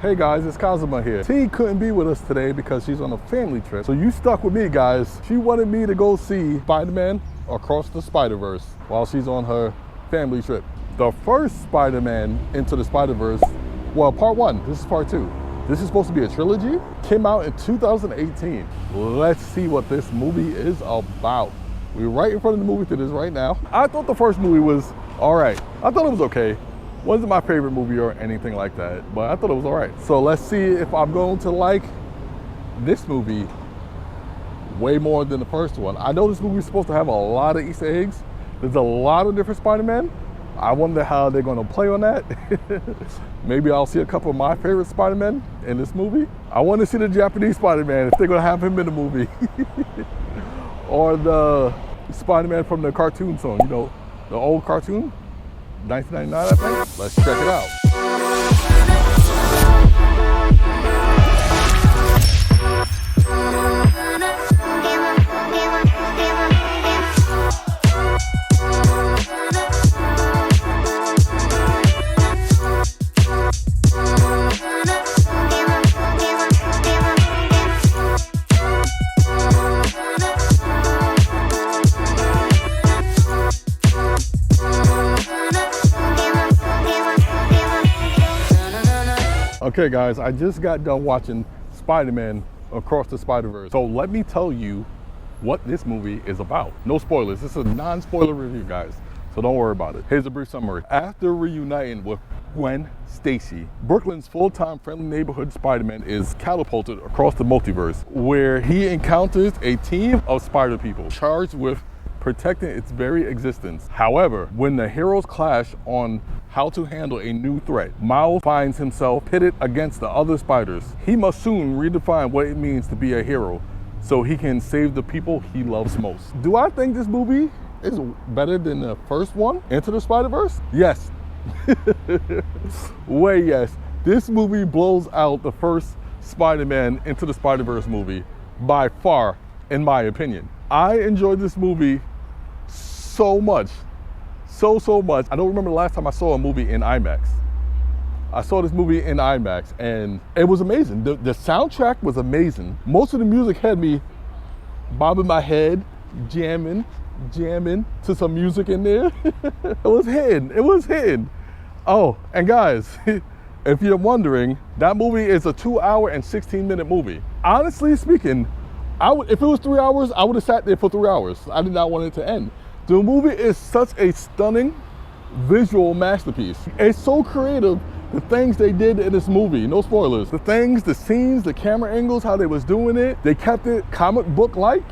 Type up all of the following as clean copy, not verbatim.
Hey guys, it's Kazuma here. T couldn't be with us today because she's on a family trip. So you stuck with me, guys. She wanted me to go see Spider-Man Across the Spider-Verse while she's on her family trip. The first Spider-Man Into the Spider-Verse, well, part one, this is part two. This is supposed to be a trilogy. Came out in 2018. Let's see what this movie is about. We're right in front of the movie theaters right now. I thought the first movie was all right. I thought it was okay. Wasn't my favorite movie or anything like that, but I thought it was all right. So let's see if I'm going to like this movie way more than the first one. I know this movie is supposed to have a lot of Easter eggs. There's a lot of different Spider-Man. I wonder how they're gonna play on that. Maybe I'll see a couple of my favorite Spider-Man in this movie. I want to see the Japanese Spider-Man, if they're gonna have him in the movie. Or the Spider-Man from the cartoon song, you know, the old cartoon, 1999, I think. Let's check it out. Okay guys, I just got done watching Spider-Man Across the Spider-Verse. So let me tell you what this movie is about. No spoilers, this is a non-spoiler review, guys. So don't worry about it. Here's a brief summary. After reuniting with Gwen Stacy, Brooklyn's full-time friendly neighborhood Spider-Man is catapulted across the multiverse, where he encounters a team of spider people charged with protecting its very existence. However, when the heroes clash on how to handle a new threat, Miles finds himself pitted against the other spiders. He must soon redefine what it means to be a hero so he can save the people he loves most. Do I think this movie is better than the first one, Into the Spider-Verse? Yes. Way yes. This movie blows out the first Spider-Man Into the Spider-Verse movie by far, in my opinion. I enjoyed this movie so much. So much. I don't remember the last time I saw a movie in IMAX. I saw this movie in IMAX and it was amazing. The soundtrack was amazing. Most of the music had me bobbing my head, jamming to some music in there. It was hidden. Oh, and guys, if you're wondering, that movie is a 2-hour and 16-minute movie. Honestly speaking, if it was 3 hours, I would have sat there for 3 hours. I did not want it to end. The movie is such a stunning visual masterpiece. It's so creative, the things they did in this movie, no spoilers. The things, the scenes, the camera angles, how they was doing it, they kept it comic book-like.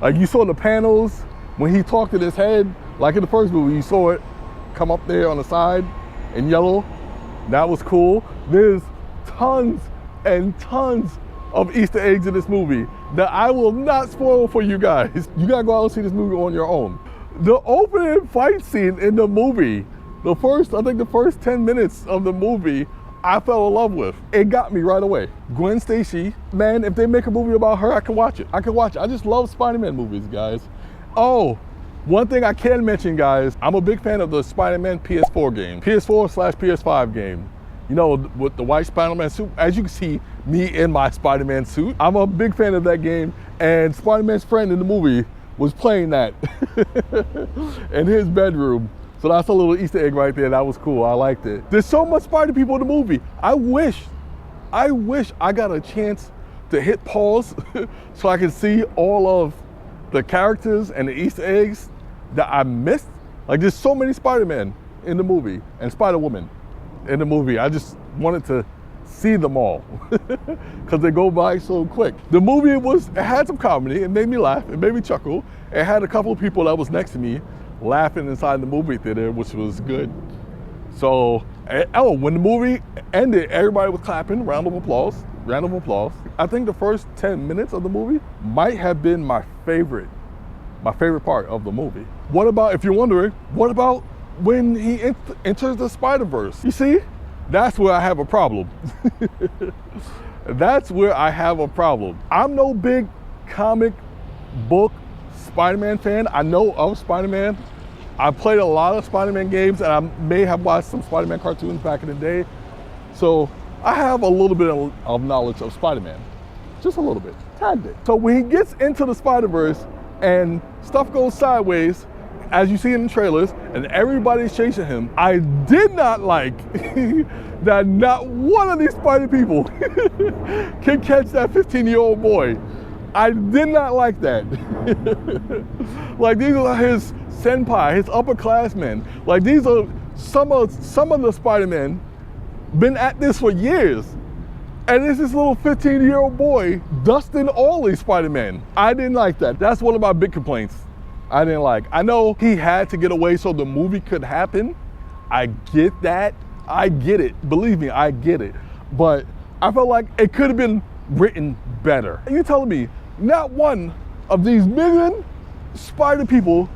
Like you saw the panels, when he talked in his head, like in the first movie, you saw it come up there on the side in yellow. That was cool. There's tons and tons of Easter eggs in this movie that I will not spoil for you guys. You gotta go out and see this movie on your own. The opening fight scene in the movie, I think the first 10 minutes of the movie, I fell in love with. It got me right away. Gwen Stacy, man, if they make a movie about her, I can watch it. I just love Spider-Man movies, guys. Oh, one thing I can mention, guys, I'm a big fan of the Spider-Man PS4 game, PS4/PS5 game. You know, with the white Spider-Man suit. As you can see, me in my Spider-Man suit. I'm a big fan of that game, and Spider-Man's friend in the movie was playing that in his bedroom. So that's a little Easter egg right there. That was cool. I liked it. There's so much Spider people in the movie. I wish I got a chance to hit pause so I can see all of the characters and the Easter eggs that I missed. Like, there's so many Spider-Man in the movie and Spider-Woman in the movie. I just wanted to see them all because they go by so quick. The movie it had some comedy. It made me laugh. It made me chuckle. It had a couple of people that was next to me laughing inside the movie theater, which was good. So, when the movie ended, everybody was clapping, round of applause. I think the first 10 minutes of the movie might have been my favorite part of the movie. What about, if you're wondering, what about when he enters the Spider-Verse? You see, that's where I have a problem. That's where I have a problem. I'm no big comic book Spider-Man fan. I know of Spider-Man. I played a lot of Spider-Man games, and I may have watched some Spider-Man cartoons back in the day. So I have a little bit of knowledge of Spider-Man. Just a little bit, tad bit. So when he gets into the Spider-Verse and stuff goes sideways, as you see in the trailers, and everybody's chasing him, I did not like that not one of these spider people can catch that 15-year-old boy. I did not like that. Like, these are his senpai, his upperclassmen. Like, these are some of the Spider-Men been at this for years. And it's this little 15-year-old boy dusting all these Spider-Men. I didn't like that. That's one of my big complaints. I didn't like. I know he had to get away so the movie could happen. I get that. I get it. Believe me, I get it. But I felt like it could have been written better. You're telling me not one of these million spider people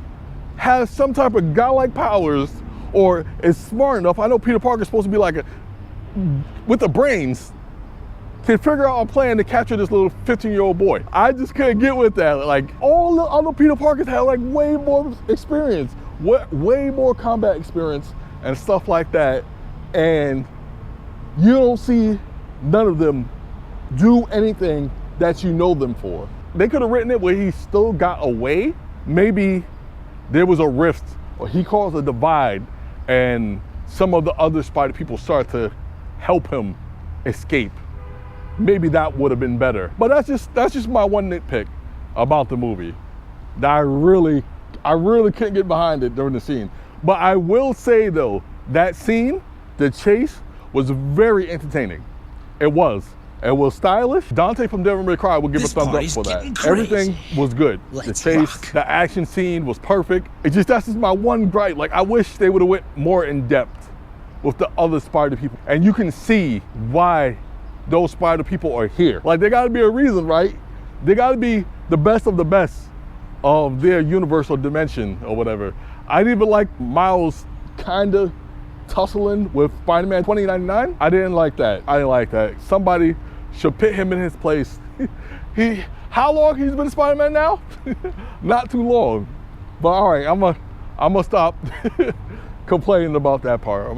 has some type of godlike powers or is smart enough. I know Peter Parker's supposed to be like with the brains to figure out a plan to capture this little 15-year-old boy. I just couldn't get with that. Like, all the other Peter Parkers had like way more experience, way more combat experience and stuff like that. And you don't see none of them do anything that you know them for. They could have written it where he still got away. Maybe there was a rift or he caused a divide and some of the other spider people start to help him escape. Maybe that would have been better. But that's just my one nitpick about the movie. That I really couldn't get behind it during the scene. But I will say though, that scene, the chase, was very entertaining. It was stylish. Dante from Devil May Cry would give a thumbs up for that. Everything was good. The chase, the action scene was perfect. That's just my one gripe. Like, I wish they would have went more in depth with the other spider people. And you can see why those spider people are here. Like, there gotta be a reason, right? They gotta be the best of their universal dimension or whatever. I didn't even like Miles kinda tussling with Spider-Man 2099. I didn't like that. Somebody should put him in his place. How long he's been Spider-Man now? Not too long. But all right, I'm gonna stop complaining about that part.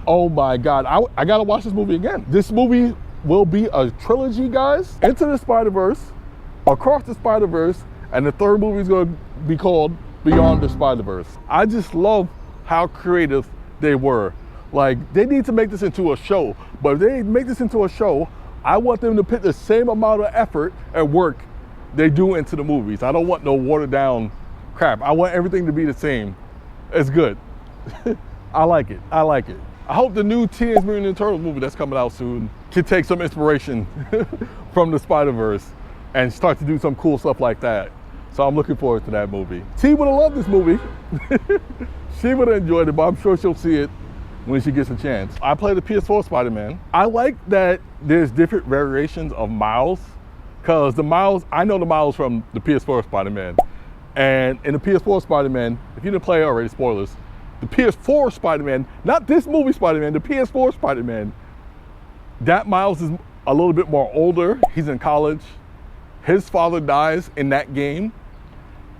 Oh my God, I gotta watch this movie again. This movie will be a trilogy, guys. Into the Spider-Verse, Across the Spider-Verse, and the third movie is gonna be called Beyond the Spider-Verse. I just love how creative they were. Like, they need to make this into a show, but if they make this into a show, I want them to put the same amount of effort and work they do into the movies. I don't want no watered down crap. I want everything to be the same. It's good. I like it. I hope the new Teenage Mutant Ninja Turtles movie that's coming out soon can take some inspiration from the Spider-Verse and start to do some cool stuff like that. So I'm looking forward to that movie. T would have loved this movie. She would have enjoyed it, but I'm sure she'll see it when she gets a chance. I played the PS4 Spider-Man. I like that there's different variations of Miles, because I know the Miles from the PS4 Spider-Man. And in the PS4 Spider-Man, if you didn't play it already, spoilers, the PS4 Spider-Man, not this movie Spider-Man, the PS4 Spider-Man, that Miles is a little bit more older. He's in college. His father dies in that game.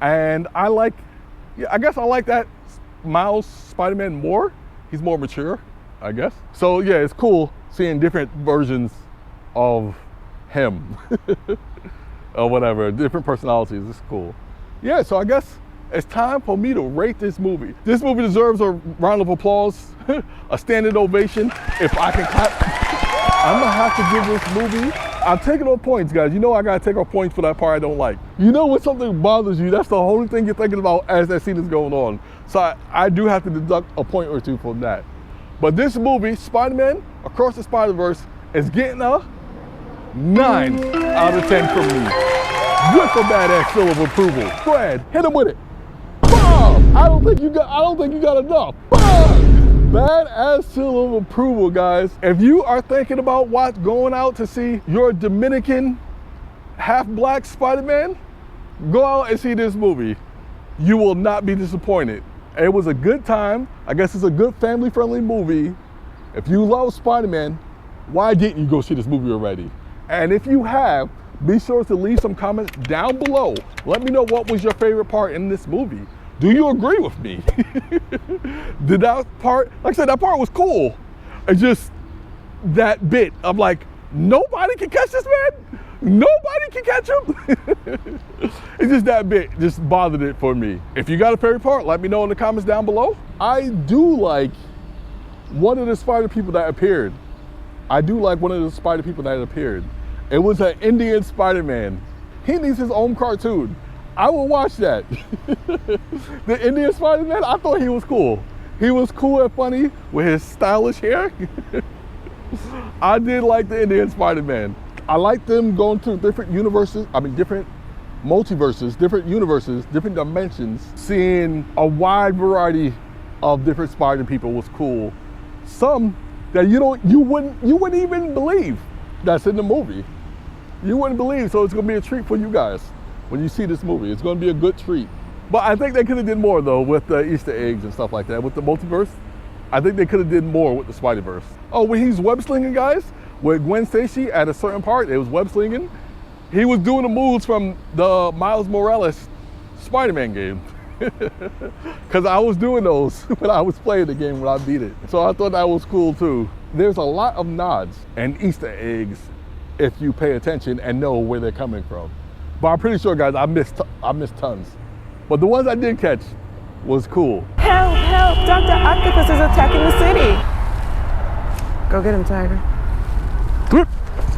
And I guess I like that Miles Spider-Man more. He's more mature, I guess. So yeah, it's cool seeing different versions of him or whatever, different personalities. It's cool. Yeah, so I guess it's time for me to rate this movie. This movie deserves a round of applause, a standing ovation. If I can clap, I'm gonna have to give this movie, I'm taking off points, guys. You know I gotta take off points for that part I don't like. You know when something bothers you, that's the only thing you're thinking about as that scene is going on. So I do have to deduct a point or two from that. But this movie, Spider-Man Across the Spider-Verse, is getting a 9 out of 10 from me. With a badass seal of approval. Go ahead, hit him with it. Boom! I don't think you got enough. Boom! Badass seal of approval, guys. If you are thinking about going out to see your Dominican half-black Spider-Man, go out and see this movie. You will not be disappointed. It was a good time. I guess it's a good family-friendly movie. If you love Spider-Man, why didn't you go see this movie already? And if you have, be sure to leave some comments down below. Let me know what was your favorite part in this movie. Do you agree with me? Did that part, like I said, that part was cool. It just, that bit. I'm like, nobody can catch this man? Nobody can catch him? It's just that bit just bothered it for me. If you got a favorite part, let me know in the comments down below. I do like one of the spider people that appeared. It was an Indian Spider-Man. He needs his own cartoon. I will watch that. The Indian Spider-Man, I thought he was cool. He was cool and funny with his stylish hair. I did like the Indian Spider-Man. I like them going to different universes, different multiverses, different universes, different dimensions. Seeing a wide variety of different spider people was cool. Some that you wouldn't even believe that's in the movie. You wouldn't believe, so it's gonna be a treat for you guys when you see this movie. It's gonna be a good treat. But I think they could have did more though with the Easter eggs and stuff like that. With the multiverse, I think they could have did more with the Spider-Verse. Oh, when he's web slinging, guys, with Gwen Stacy at a certain part, it was web slinging. He was doing the moves from the Miles Morales Spider-Man game. Because I was doing those when I was playing the game when I beat it. So I thought that was cool too. There's a lot of nods and Easter eggs if you pay attention and know where they're coming from. But I'm pretty sure, guys, I missed tons. But the ones I did catch was cool. Help, help, Dr. Octopus is attacking the city. Go get him, Tiger.